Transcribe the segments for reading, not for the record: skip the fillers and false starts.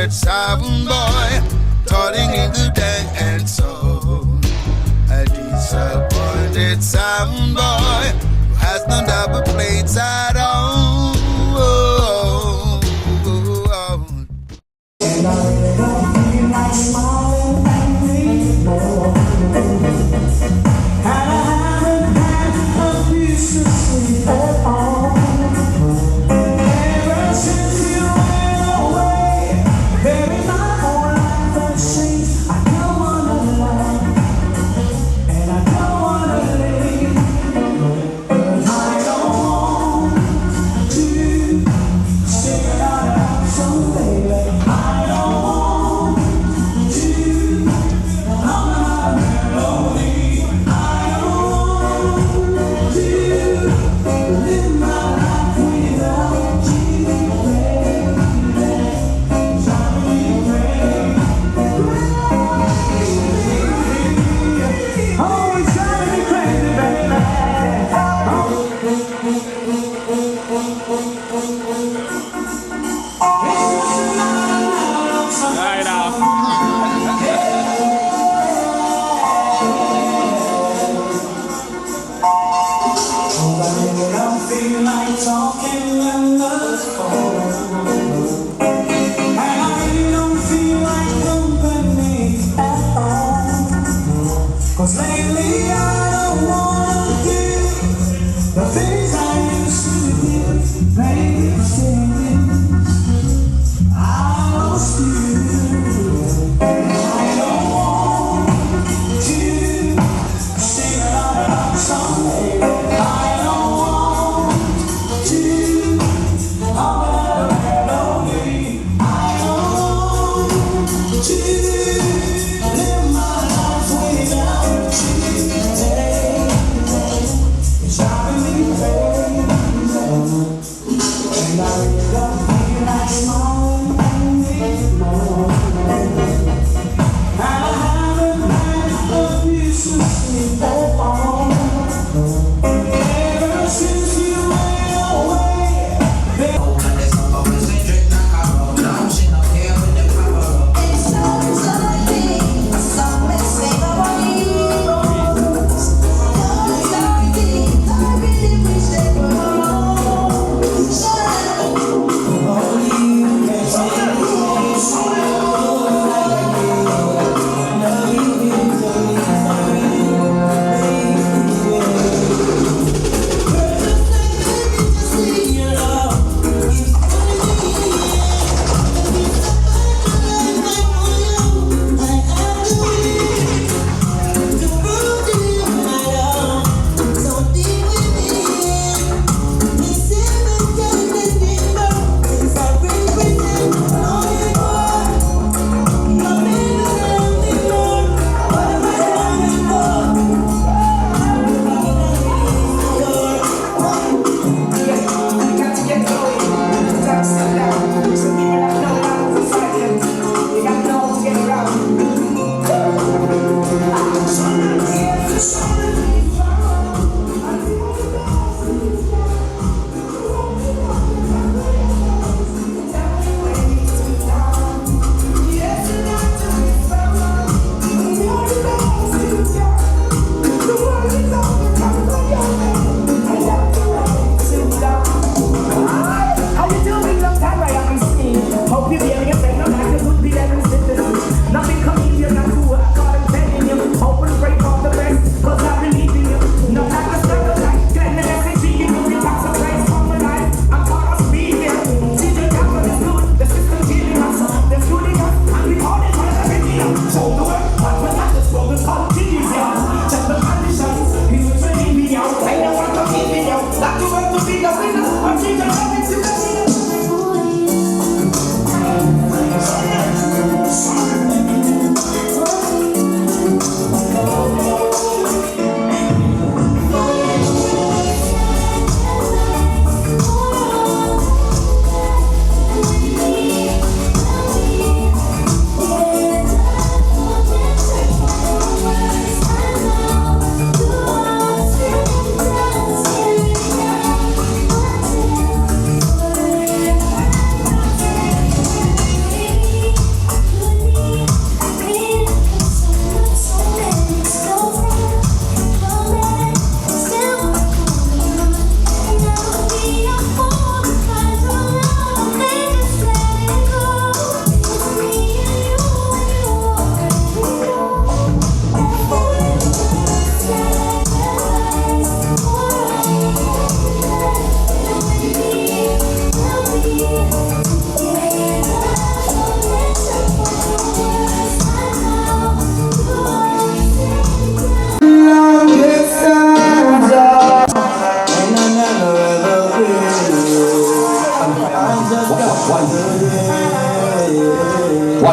that sound boy, turning into dance soul. A disappointed sound boy who has no double plates at all. And I really don't feel like smiling anymore. And I haven't had a piece of sleep at all. Ever since you went away, baby, my whole life has changed. I don't wanna lie, and I don't wanna leave, but I don't want to stick it out someday. I don't want to hum my melody. I don't want to live my life without you, baby. Shine me rain, oh, it's driving me crazy, baby. Right off. I really don't feel like talking on the phone, and I really don't feel like company at all. 'Cause lately I don't wanna do the things I used to do. Maybe since I lost you, and I don't want to sing another love song. I don't want to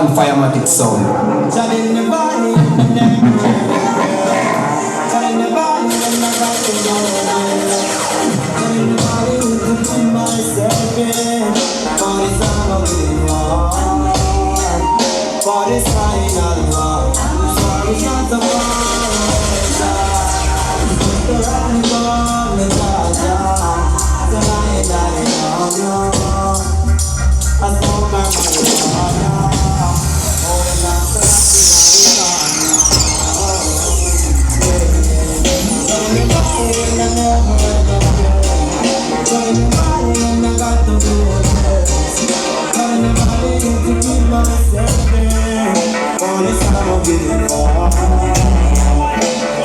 one firematic sound. Telling the body, telling the body, and I got to go. Telling the body to put myself in. For this time I'll be wrong. For this final one. Sorry, it's not the the running from the Jaja. The lion that is on you. I smoke my marijuana. Oh, and that's the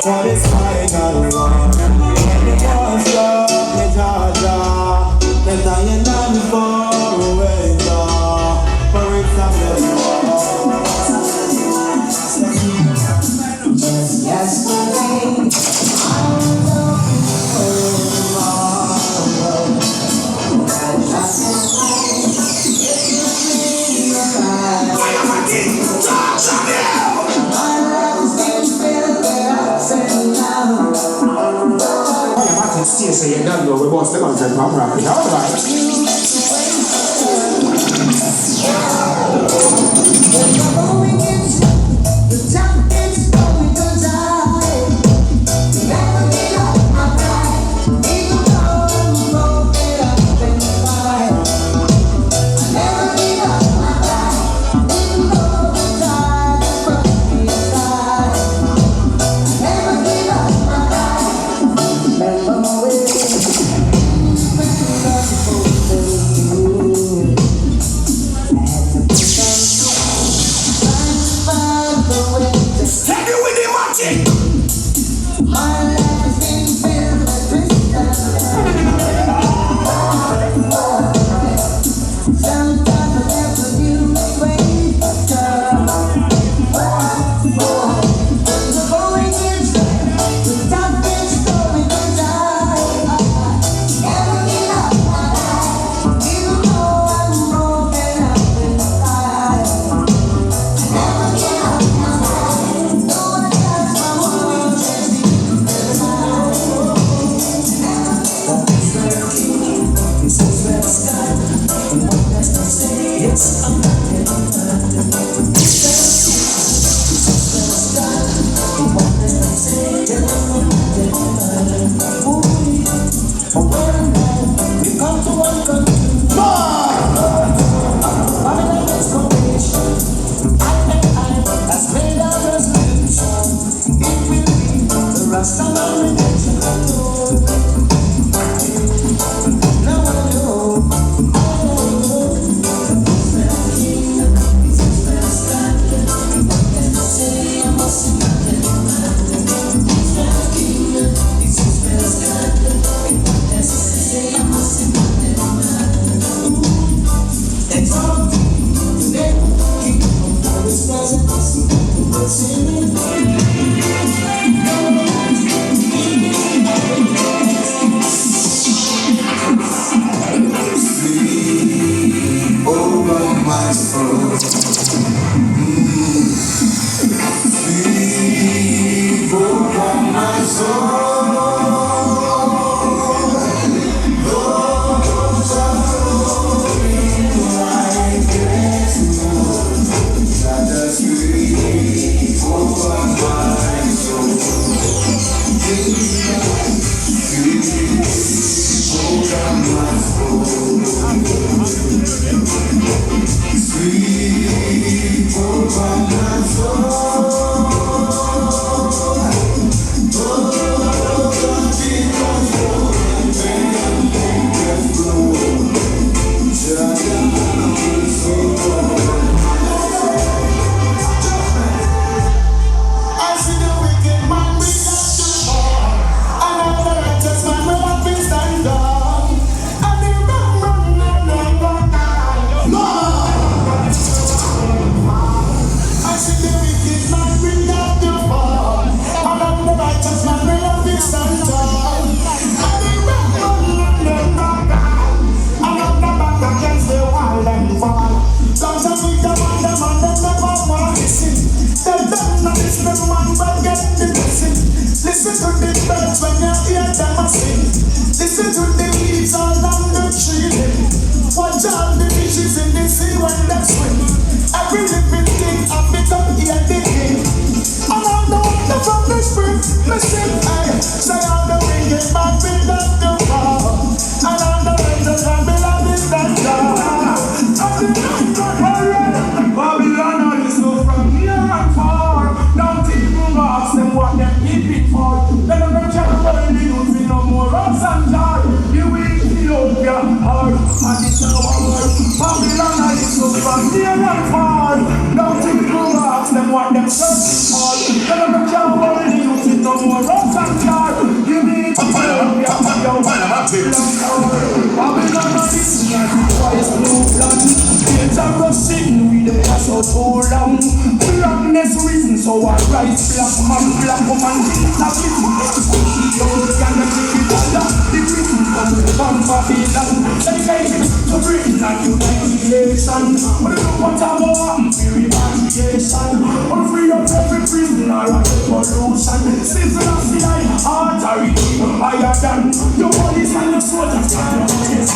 for this final one, and it was love, the Jaja, the dying down far away, for it's a yesterday, I Still saying that though, we both still on the pump rock. It's all right. black woman, love it. She goes and the baby dollar, the Christmas from Babylon. Dedicated to bring that humiliation. But look what I'm on, repatriation. But free up every prisoner of revolution. Civil of the eye, authority higher than the police and the soldiers. It's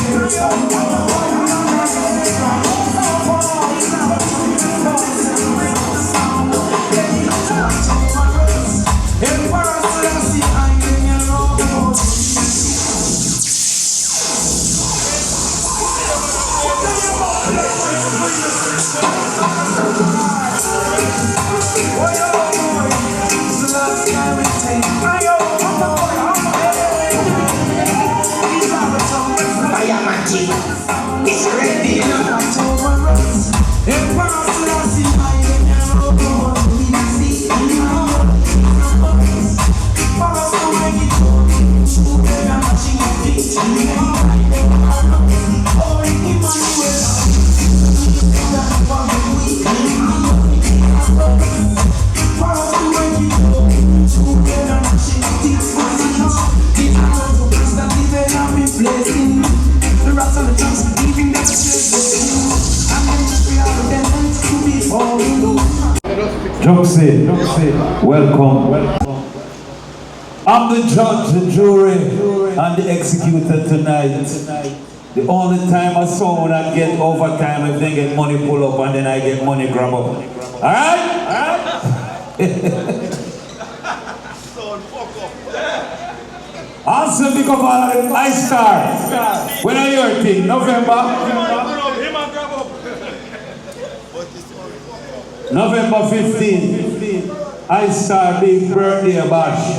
ready. Joxy, welcome. I'm the judge, the jury, and the executor tonight. The only time I saw when I get overtime if they get money pull up and then I get money grab up. Alright? Also pick up all I Star. When are your thing? November 15th, I Star big birthday bash.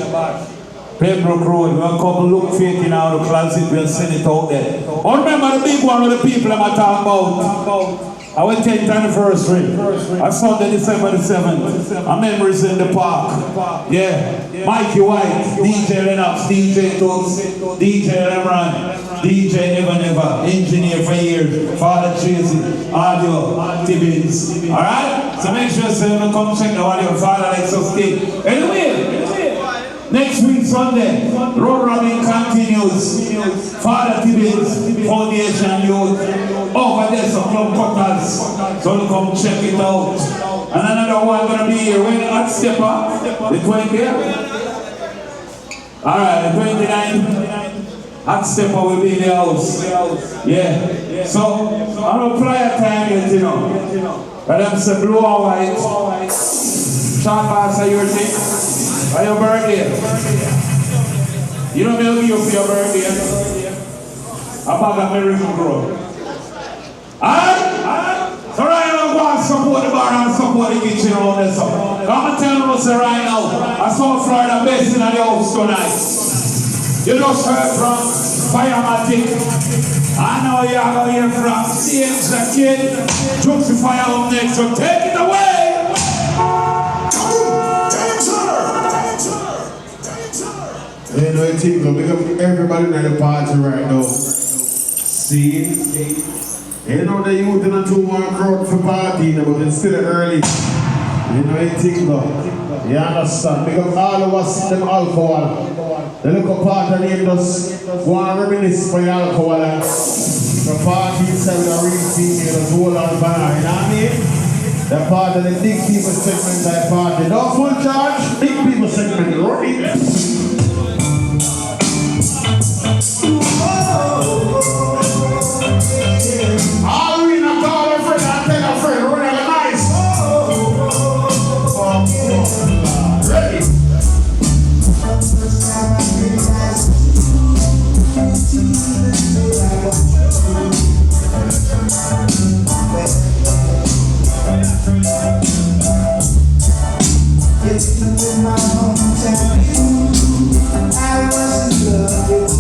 Pembroke Road, we'll come look fake in our closet, we'll send it out there. Oh, remember the big one with the people I'm talking about? Our 10th anniversary. I saw the December the 7th. Our memories in the park. Yeah. Mikey White, DJ Lennox, DJ Toots, DJ Lemron, DJ Never, engineer for years, Father Tracy, audio, Tibbins. Alright? So make sure you come check the audio, Father likes us stay. Anyway, next week Sunday, road running continues. Father Tibbins, Foundation Youth. Over there some club cutters. So come check it out. And another one gonna be here. When Hot Stepper, the 20th. Alright, the 29th. Hot Stepper will be in the house. Yeah. So I don't play a time yet, you know. But I'm say blue and white. Short pass are your thing. For your birthday. You know me will give you for your birthday. A bag of Miracle Grow. Alright? So right now go and support the bar and support the kitchen around there. Come and tell us right now. I saw Florida best in the house tonight. You just heard from Firematic. I know you're going to hear from CX the Kid. Joxy Fire up next, so take it away! You know, I think we got everybody in the party right now. See? You know the youth in a 2-1 crowd for party, but it's still early. You know, I think you understand? Because all of us, them alcohol. The little part of them just go and reminisce for the alcohol. The party inside with a real female, hold on by, you know what I mean? The part of the big people segment that party. No full charge, big people segment, right? All we not call a friend and tell a friend, run out nice. Ready?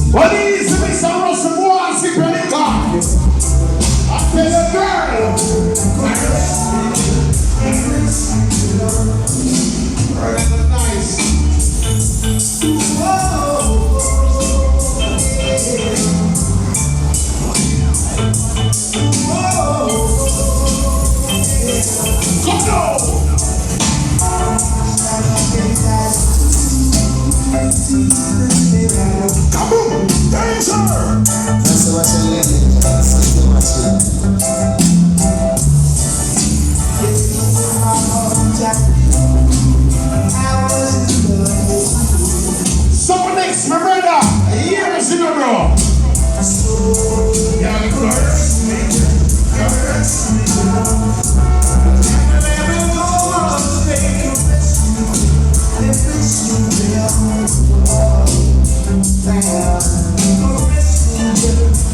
What is it, Mr. Russell? Go and sit on the car. I tell the girl. Nice. Let's go.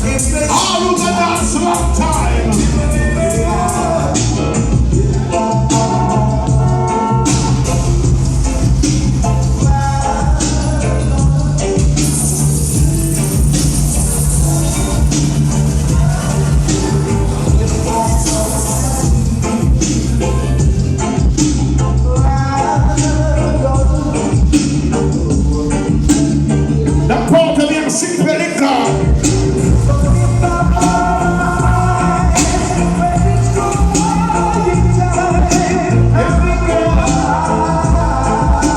All of the dance long time. The Portalian Symphony God.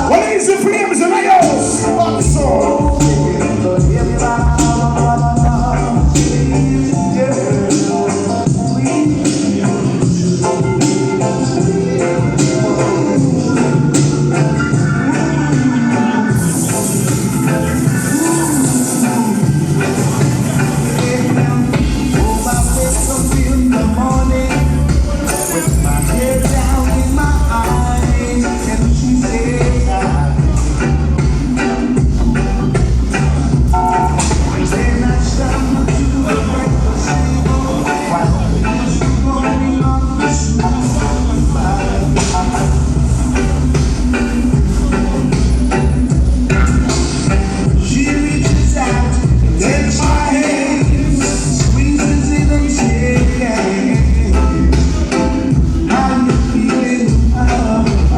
What is the flames in my house? What so?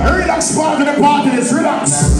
Relax, part of the party is relax.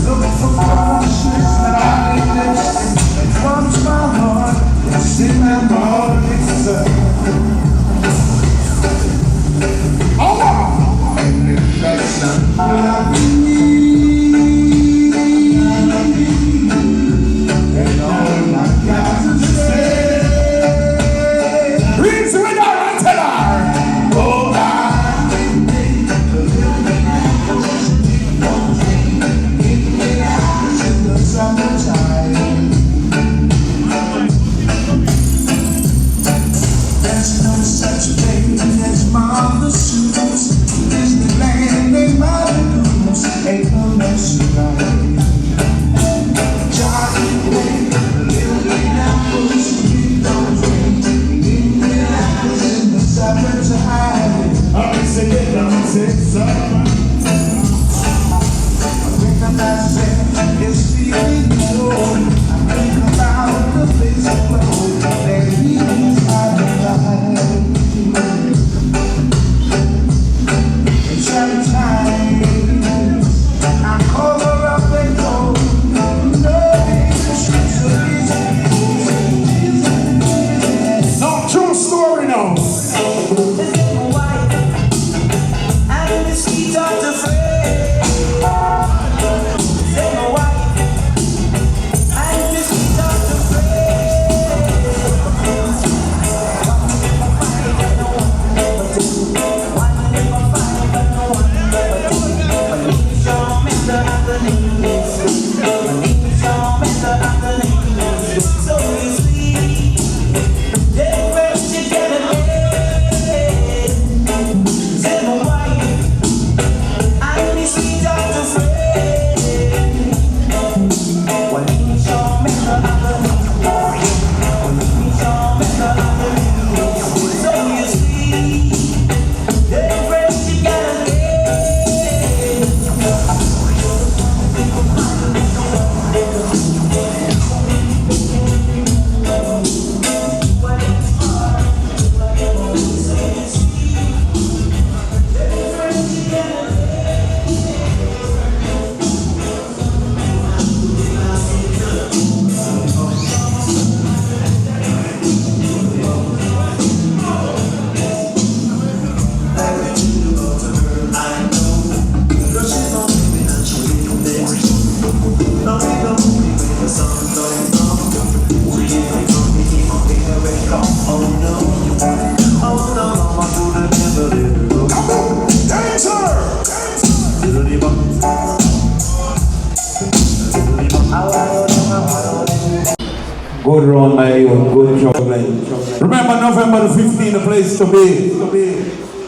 Good run, my youth, good juggling. Remember November the 15th, the place to be.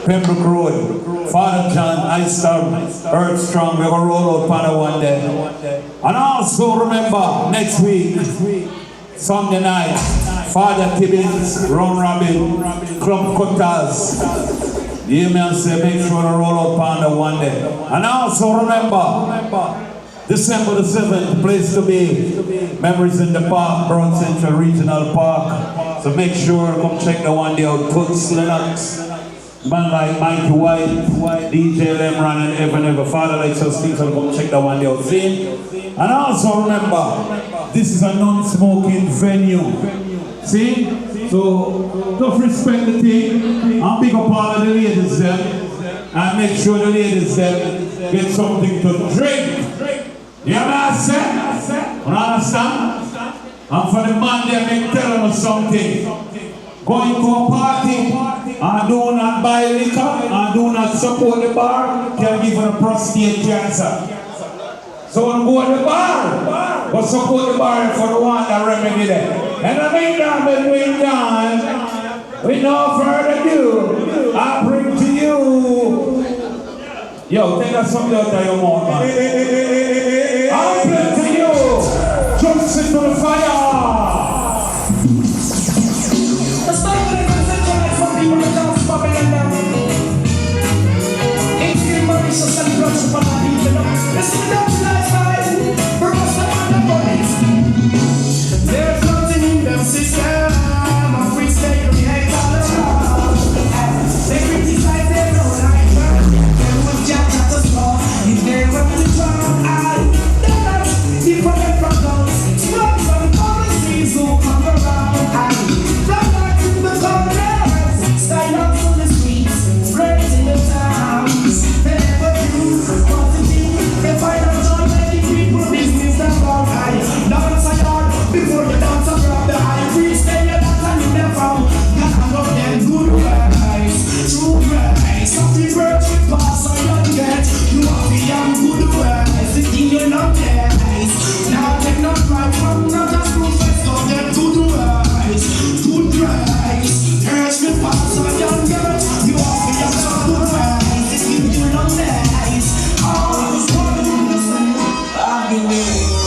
Pembroke Road, Father John, Ice Star, Earth Strong, we're going to roll out Pana one day. And also remember, next week, Sunday night, Father Tibbins, Ron Robin, Club Cutters. Yeah, man, say make sure to roll out Panda one day. And also remember, December the 7th, place to be. Memories in the Park, Broad Central Regional Park. So make sure, come check the one day out. Toots, Lennox, man like Mikey White, DJ Lemron and Ever Father like so things, so come check the one day out. See? And also remember, this is a non-smoking venue. See? So, don't respect the thing. And pick up all of the ladies them. And make sure the ladies them get something to drink. You know what I said? You understand? And for the man there, make tell them something. Going to a party and do not buy liquor and do not support the bar can give you a prostate cancer. So when you go to the bar, but support the bar for the one that remedy there. And I mean that between done, with no further ado, I bring to you. Yo, take that something out of your mouth, man. I bring to you, jumps into the fire. There's nothing in the system. I'm free state of the hate all around. They criticize their own life. They will judge at the store. If they want to try, they're not different from those. Drugs and policies who come around. From back to the corners, stand up on the streets, spread in the towns. They never do what to do. They find out all many people business about high. Dance a yard before you dance a grab the high. Free stay your dance and you never found. Got to love them good ways, true ways. Happy birthday pass on your get. You have the young good ways, the thing you love days. Now take no pride from another group, let's go get good ways, good ways. Urge me pass on your get. You have the young good ways, the thing you love days. Always want to do the same. I've been there.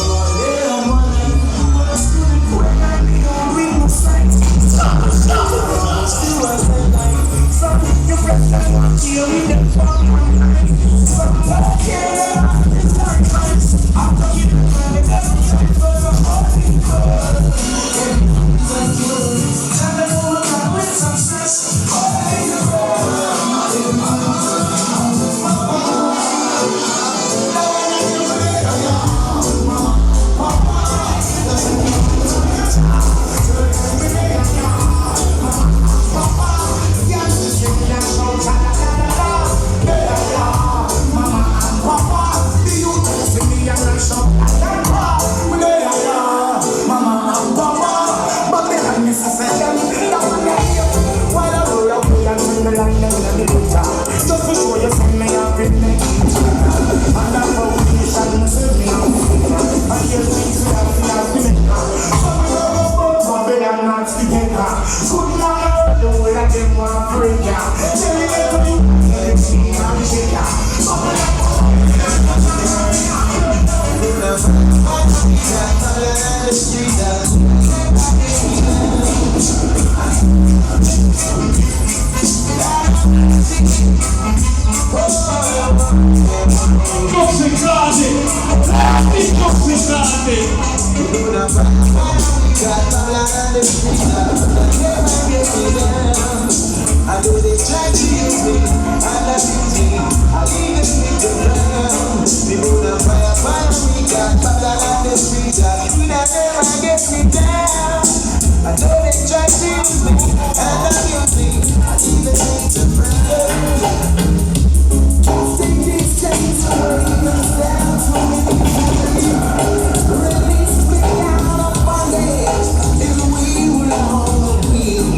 I know they try to use me, and abuse me. I leave it with the ground. We put a fire, we got battle on the streets. We not never get me down. I know they try to use me, and abuse me. I leave it with the ground. Just take these chains away, us down from me. Release me out of bondage, and we will all be.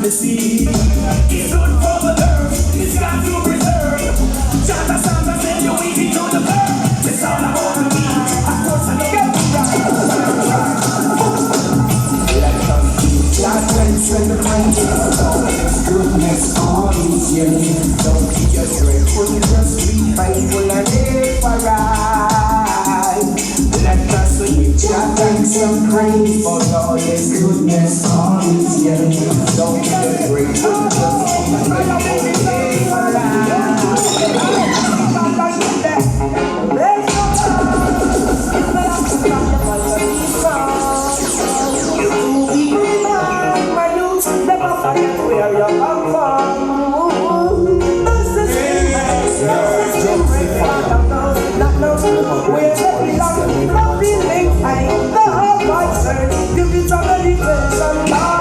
The sea. It's good for the earth, it's got to preserve. Chanta Santa said you eat it to the bird. It's all about the meat, of course I don't get when the mind goodness on each year. Don't be just grateful, just be thankful and live right. Let us lift your thanks and praise for all His goodness on each year. Don't be just grateful, just be thankful and live right. Where you come from? This is where they belong. Nothing makes I the heart search. Give it a meditation.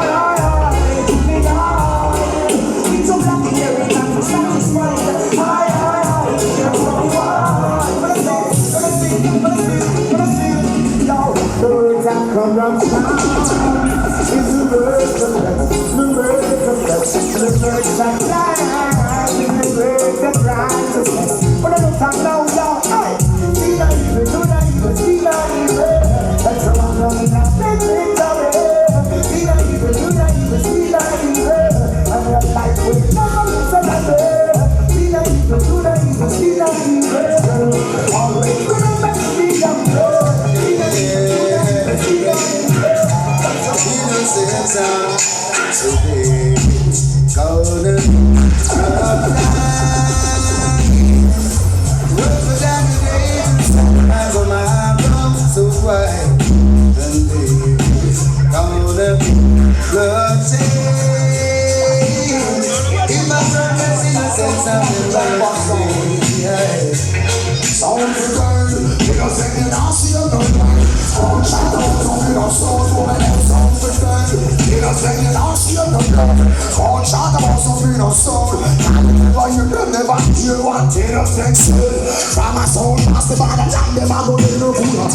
no soul. Never hear them, never hear what innocent said. From a soul past the bottom, and them a go in the pool.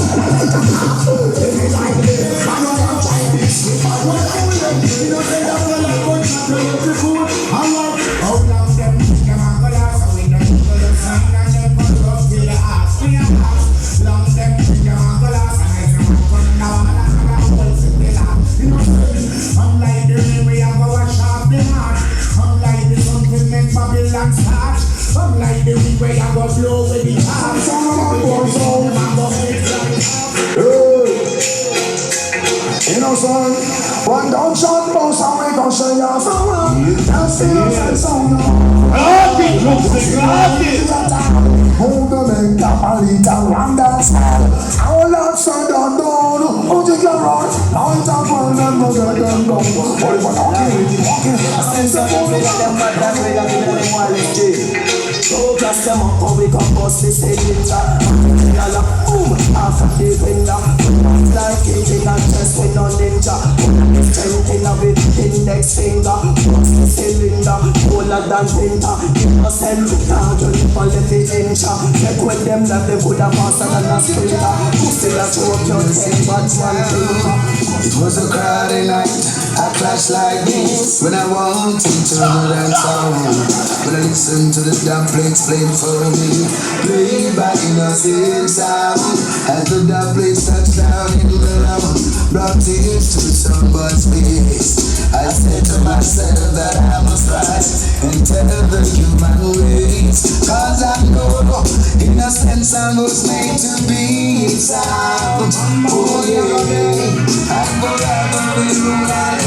Every time they man on a Chinese, if I want to kill them, you know they don't want to go to the food. I'm like, how long them think I'm a good ass, so we don't go to the sun, and them go up to the ass, we are ass. Long them think I'm a good ass, and I come down, and I'm going to the ass. You know, I'm like the way I go and sharp the heart. I'm like the sun to make Babylon start. I'm like the way I go blow with the heart. You know, son, one down shot, bounce and we gon' show you from one. That's the innocent song now. Hold the men, tap a little round that style. All outside and down, hold the girl right. Light up and then we'll get them down. What if I walking? I sense the movie that them bad that way and give them one legit. So just them up how we come bust this ninja. Boom, half a deep in the like eating and chest with no ninja. Strength in a bit, index finger. What's the cylinder? Cooler than winter. Innocent, now you live on the incha. Check with them that they could have faster than a sprinter. Still a choke your head, but one finger. It was a crowded night, I clashed like this. When I walked into the dance hall, when I listened to the drum plates playing for me, played by innocent sound. As the drum plates touched down in the love, brought tears to somebody's face. I said to myself that I must rise and tell the human race, cause I know innocence was made to be sound. Oh yeah, and forever we will over.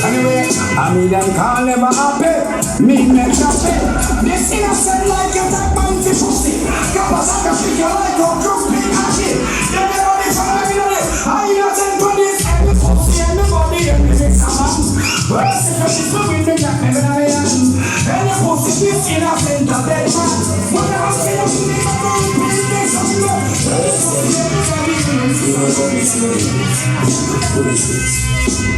Anyway, I mean them can't never happen. Me make you pay. This innocent like a black man to pussy. Cause I can figure like a crook big shit. You never be trying to know it. I innocent for this. And the pussy and the body and the mix of man. Well, if she's moving the jack, never know it. And the pussy is innocent of that man. When I was saying to me, I'm going to be the some love.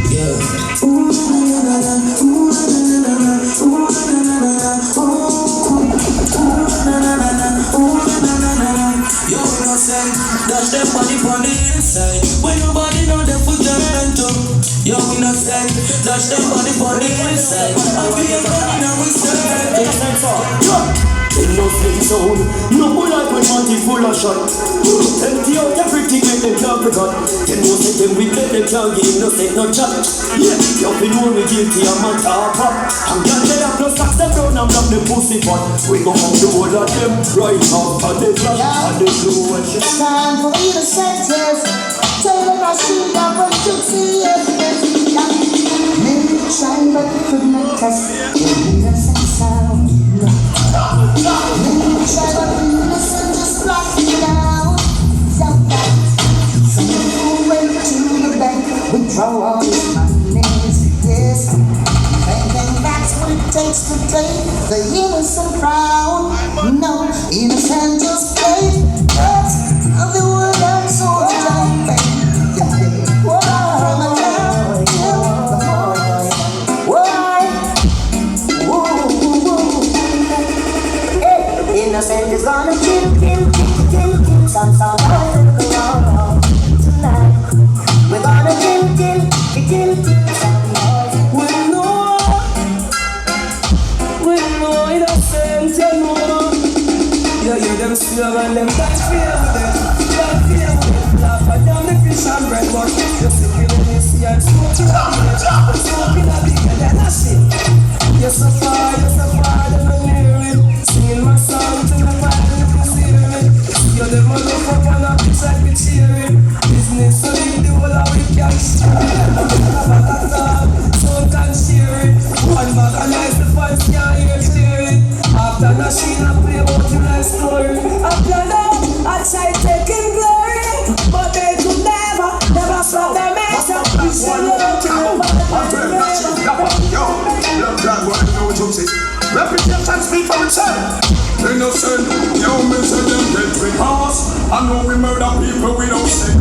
Yeah. Ooh, na na na, ooh, na na na na, ooh, na na na na, ooh, na na na na, ooh, na na na na. Yo, innocent, dash them body on the inside. When nobody know them put them into. Yo, innocent, dash them body on the inside. I'll be a man and we stand. Innocent soul, no boy like when money full of shot. Empty out everything and them can't forget. Them know say them wicked, them can't give innocent no chat. Yeah, you be know me guilty, I'm a top up. I'm glad they have no socks, them down and block the pussy pot. We gon' have the whole of them right after the block and the blue and shit. Time for innocent, yes. Tell them I see that what you see, yes. Maybe try but could not test your innocent sound. Maybe try but innocent just block it out. Some people went to the bank, withdraw all their monies, yes. Thinking that's what it takes to take the innocent crown. No, innocent just play, but the word I'm so like. Innocent is gonna kill some boys in the world tonight. We're gonna kill some boys. We know innocent, you know. Yeah, them still and them that fear with them. That fear with them. Laugh at them, the fish and bread, but you're sick in the sea and smoking a bit. Smoking a bigger than a shit. You're so far, them and hear it. Singing my song to the fire, you can see it. You're the mother up on a bitch like we cheer it. Business so leave the whole of it can share it. So can share it. One bag of nice, the fans can't hear clear it. After the sheen, I play about your life story. I plan out, I try taking glory. But they could never stop the matter. We say love to them, but they never. Yo, love that one, you know what you say. Reputation speak for itself. Innocent, yo, me say them get with us. I know we murder people, we don't say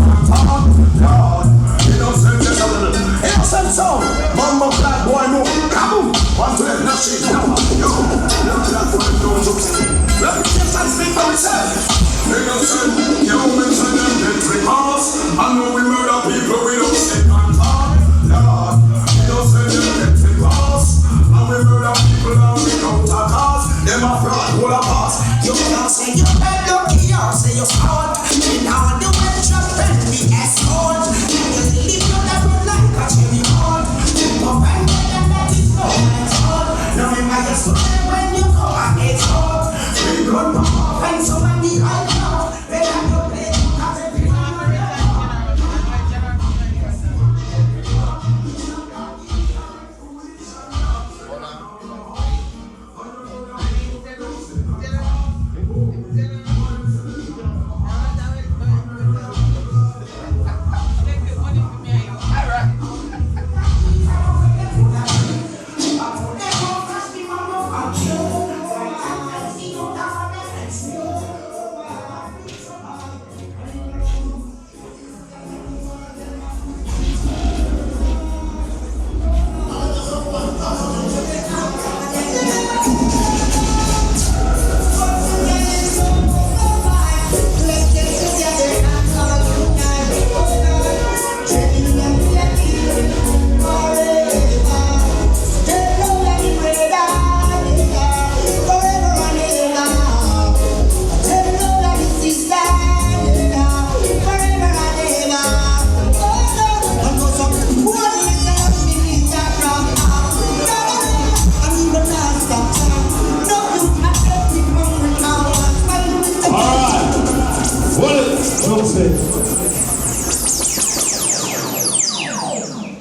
God. Innocent, there's a channel. Innocent sound. Mama black boy no. Kaboom. 112 no shit. No. Yo. Look at that boy no jokes. Reputation speak for itself. Innocent. You mention them dead remorse. I know we murder people we don't say on heart. Lord. Innocent them dead remorse. And we murder people and we count our cars. Them a fraud, all a pass. You can't say you head lucky or say you're smart. And all the way just friend me escort. And you live your life like a cherry heart. You go back and that is no man's fault. Now you might just when you go and it's hot. We got no find somebody I know. They have no play.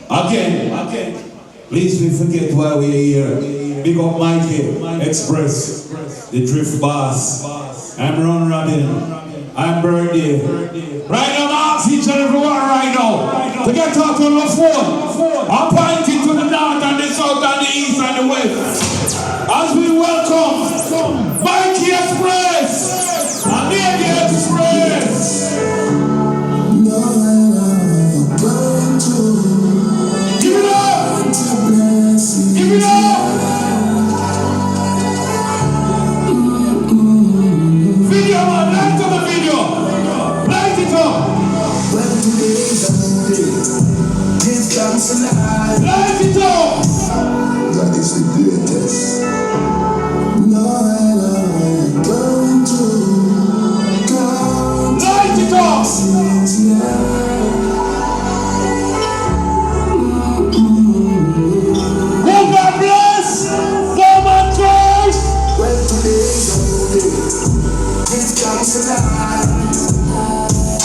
Again, please we forget why we are here. Big up Mikey, Express, the Drift Boss. I'm Ron Robin. I'm Birdie. Right now, I'm asking each and everyone right now to get out on the phone. I'm pointing to the north and the south and the east and the west. As we welcome Mikey Express and the Express. Give it up! Video man, light up the video! Light it up! When today's a new day, give thanks alive. Light it up! God is the greatest. No, I know going to count. Light it up!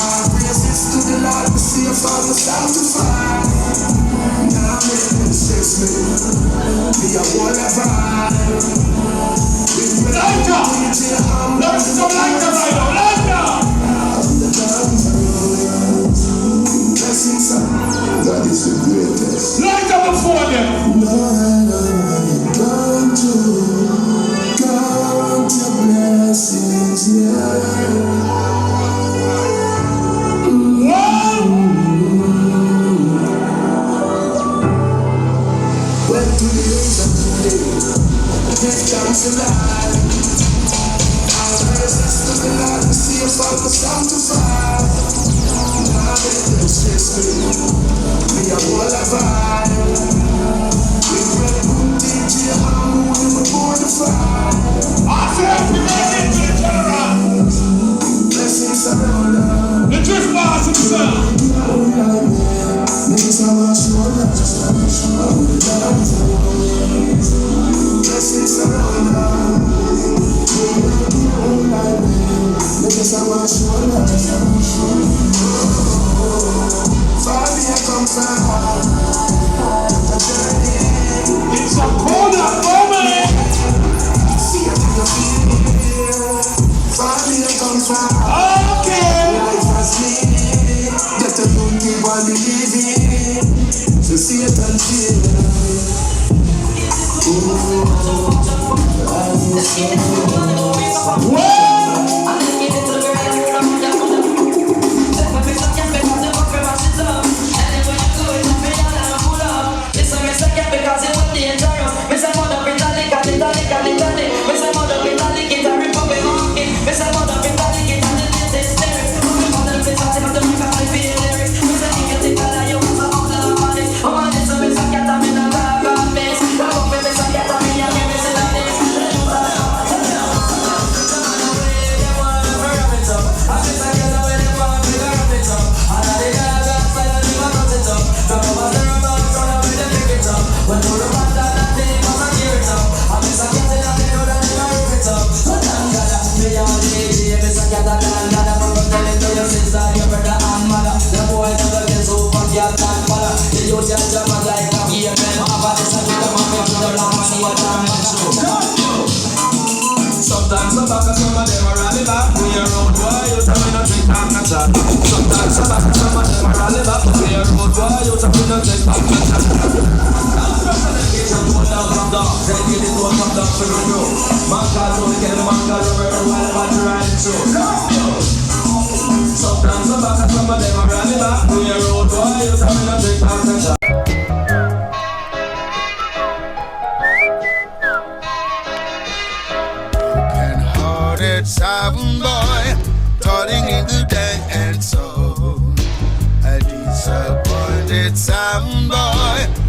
Our praises to the Lord, we see a Father sanctified. Now make them stress me, be a wall of fire. Lighter! There's some lighter right now, lighter! Blessings, God is the greatest. Lighter before them! Lord, come to count your blessings, yeah. Thanks alive. Our praises to the Lord, we see a Father sanctified. Now make them stress me, be a wall of fire. We pray good DJ, I'm moving before the fire. I said, we made it to the general. Blessings around us. The Drift Boss himself. Blessings around us. some back and some of them are rally back. We are road boy, you tell me not take back and chat. Sometimes some back and some of them are rally back. We are road boy, you tell me not take back and chat. That's the presentation going down from down. Then get it one from down for the road. Man can't only get a man can't remember while I'm about to ride it through. Sometimes some back and some of them are rally back. We are road boy, you tell me not take back and chat. Sound boy, toiling in the dank and soul. A disappointed sound boy